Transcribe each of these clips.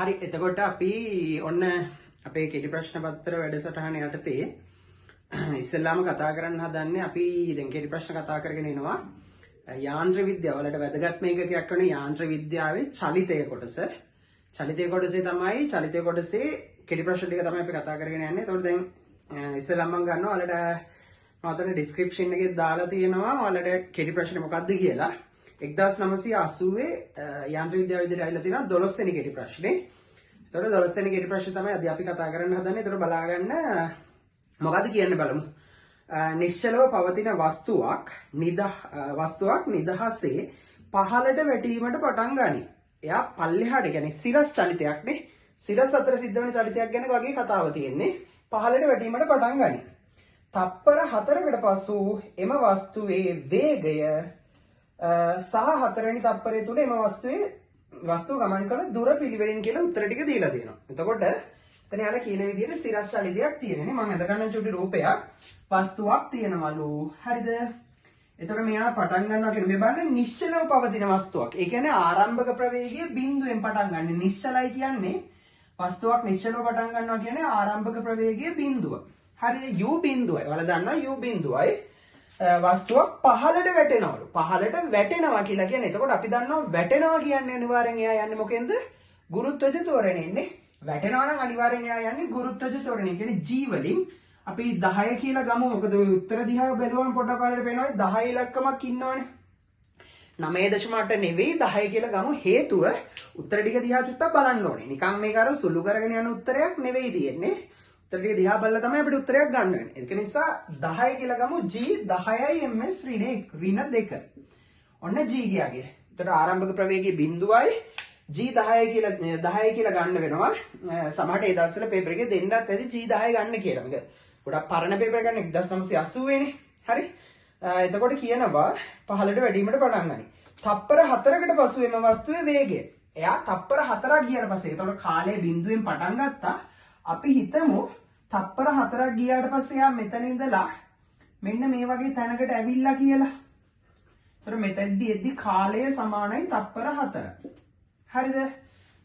හරි එතකොට අපි ඔන්න අපේ කෙටි ප්‍රශ්න පත්‍ර වැඩසටහන යටතේ ඉස්සෙල්ලාම කතා කරන්න හදන්නේ අපි දැන් කෙටි ප්‍රශ්න කතා කරගෙන එනවා යාන්ත්‍ර විද්‍යාව වලට වැදගත්ම එකකයක් වන යාන්ත්‍ර විද්‍යාවේ චලිතය කොටස. චලිතය කොටසේ තමයි චලිතය කොටසේ කෙටි ප්‍රශ්න ටික තමයි අපි කතා කරගෙන යන්නේ. එතකොට දැන් ඉස්සෙල්ලාම මම ගන්නවා ඔයාලට මම ඩිස්ක්‍රිප්ෂන් එකේ දාලා තියෙනවා ඔයාලට කෙටි ප්‍රශ්න මොකක්ද කියලා. 1980 යාන්ත්‍ර විද්‍යාව විදිහට ඇවිල්ලා තියෙනවා 12 වෙනි කෙටි ප්‍රශ්නේ. එතකොට 12 වෙනි කෙටි ප්‍රශ්නේ තමයි අද අපි කතා කරන්න හදන්නේ. එතකොට බලා ගන්න මොකද්ද කියන්නේ බලමු. නිශ්චලව පවතින වස්තුවක් නිදහසේ පහළට වැටීමට පටන් ගනී. එයා පල්ලෙහාට කියන්නේ සිරස් චලිතයක් නේ. සිරස් අතර සිද්ධ වෙන චලිතයක් ගැන වගේ කතාව තියෙන්නේ. පහළට වැටීමට පටන් ගනී. තප්පර 4කට පසු එම වස්තුවේ වේගය සහ 4 වෙනි තප්පරය තුල එම වස්තුව ගමන් කළ දුර පිළිවෙලින් කියලා උත්තර ටික දීලා තියෙනවා. එතකොට එතන යාලා කියන විදිහට සිරස් චලිතයක් තියෙනනේ. මම අද ගන්න චුටි රූපයක් වස්තුවක් තියෙනවලු. හරිද? එතකොට මෙයා පටන් ගන්නවා කියන්නේ මේ බලන්න නිශ්චලව පවතින වස්තුවක්. ඒ කියන්නේ ආරම්භක ප්‍රවේගය බිඳුවෙන් පටන් ගන්න. නිශ්චලයි කියන්නේ වස්තුවක් නිශ්චලව පටන් ගන්නවා කියන්නේ ආරම්භක ප්‍රවේගය බිඳුව. හරි u බිඳුවයි. ඔයාලා දන්නවා u බිඳුවයි. වස්තුවක් පහළට වැටෙනවලු. පහළට වැටෙනවා කියලා කියන්නේ. එතකොට අපි දන්නවා වැටෙනවා කියන්නේ අනිවාර්යෙන් එයා යන්නේ මොකෙන්ද? ගුරුත්වජ ත්වරණයෙන්නේ. වැටෙනවා නම් අනිවාර්යෙන් එයා යන්නේ ගුරුත්වජ ත්වරණය. කියන්නේ g වලින් අපි 10 කියලා ගමු. මොකද ඔය උත්තර දිහා බැලුවම පොඩක් කාලෙට පේනවා 10 ඉලක්කමක් ඉන්නවනේ. 9.8 නෙවෙයි 10 කියලා ගමු. හේතුව උත්තර ටික දිහා චුට්ටක් බලන්න ඕනේ. නිකන් මේක අර සුළු කරගෙන යන උත්තරයක් නෙවෙයි තියෙන්නේ. උත්තර ටික දිහා බලලා තමයි අපිට උත්තරයක් ගන්න වෙන්නේ. ඒක නිසා 10 කියලා ගමු. g 10යි ms ඍණ 2. ඔන්න g ගියාගේ. එතකොට ආරම්භක ප්‍රවේගයේ බිඳුවයි g 10 කියලා ගන්න වෙනවා. සමහරට ඒ දවස්වල පේපර් එකේ දෙන්නත් ඇති g 10 ගන්න කියලා. මේක ගොඩක් පරණ පේපර් ගන්න 1980 නේ. හරි. එතකොට කියනවා පහළට වැඩිවීමට පටන් ගනී. තප්පර 4කට පසු එම වස්තුවේ වේගය. එයා තප්පර 4ක් ගියාට පස්සේ එතකොට කාලය බිඳුවෙන් පටන් ගත්තා. අපි හිතමු තප්පර 4ක් ගියාට පස්සේ එයා මෙතන ඉඳලා මෙන්න මේ වගේ තැනකට ඇවිල්ලා කියලා. එතකොට මෙතනදී එද්දි කාලය සමානයි තප්පර 4. හරිද?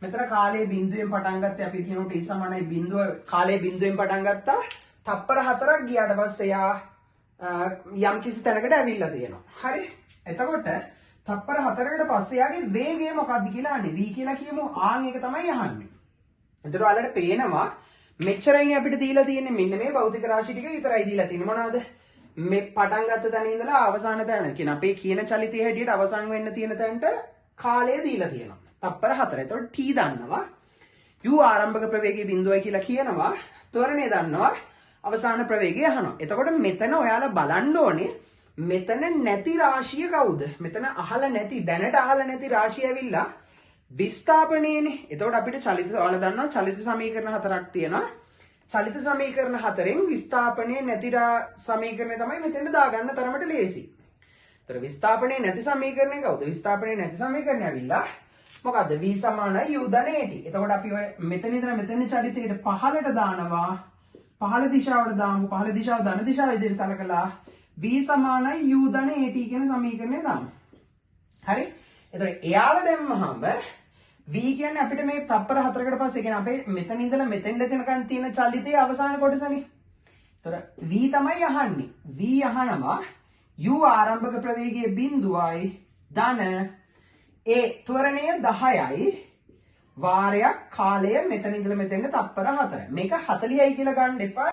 මෙතන කාලය බිඳුවෙන් පටන් ගත්තේ අපි කියනකොට e සමානයි බිඳුව කාලය බිඳුවෙන් පටන් ගත්තා. තප්පර 4ක් ගියාට පස්සේ එයා යම් කිසි තැනකට ඇවිල්ලා තියෙනවා. හරි? එතකොට තප්පර 4කට පස්සේ එයාගේ වේගය මොකක්ද කියලා අහන්නේ. v කියලා කියමු. ආන් එක තමයි අහන්නේ. එතකොට ඔයාලට පේනවා මෙච්චරයි අපිට දීලා තියෙන්නේ. මෙන්න මේ භෞතික රාශි ටික විතරයි දීලා තියෙන්නේ. මොනවාද? මේ පටන් ගත්ත තැන ඉඳලා අවසාන තැන. කියන අපේ කියන චලිතයේ හැටියට අවසන් වෙන්න තියෙන තැනට කාලය දීලා තියෙනවා. තප්පර 4. එතකොට t දන්නවා. u ආරම්භක ප්‍රවේගයේ බිඳුවයි කියලා කියනවා. ත්වරණය දන්නවා. අවසාන ප්‍රවේගය අහනවා. එතකොට මෙතන ඔයාලා බලන්න ඕනේ මෙතන නැති රාශිය කවුද? මෙතන අහලා නැති දැනට අහලා නැති රාශිය ඇවිල්ලා විස්ථාපනයේනේ. එතකොට අපිට චලිත ඔයාලා දන්නවා චලිත සමීකරණ 4ක් තියෙනවා. චලිත සමීකරණ 4න් විස්ථාපනයේ නැති සමීකරණය තමයි මෙතෙන්ට දාගන්න තරමට ලේසි. එතකොට විස්ථාපනයේ නැති සමීකරණය කවුද? විස්ථාපනයේ නැති සමීකරණය ඇවිල්ලා මොකද්ද? v සමානයි u ධන at. එතකොට අපි ඔය මෙතන ඉඳලා මෙතන චලිතයට පහළට දානවා. පහළ දිශාවට දාමු. පහළ දිශාව ධන දිශාව විදිහට සලකලා v සමානයි u ධන at කියන සමීකරණය දාමු. හරි? එතකොට එයාව දැම්මහම v කියන්නේ අපිට මේ තප්පර 4කට පස්සේ කියන්නේ අපේ මෙතන ඉඳලා මෙතෙන්ට දෙනකන් තියෙන චලිතයේ අවසාන කොටසනේ. එතකොට v තමයි අහන්නේ. v අහනවා u ආරම්භක ප්‍රවේගයේ බිඳුවයි ධන ඒ ත්වරණය 10යි වාරයක් කාලය මෙතන ඉඳලා මෙතෙන්ට තප්පර 4. මේක 40යි කියලා ගන්න එපා.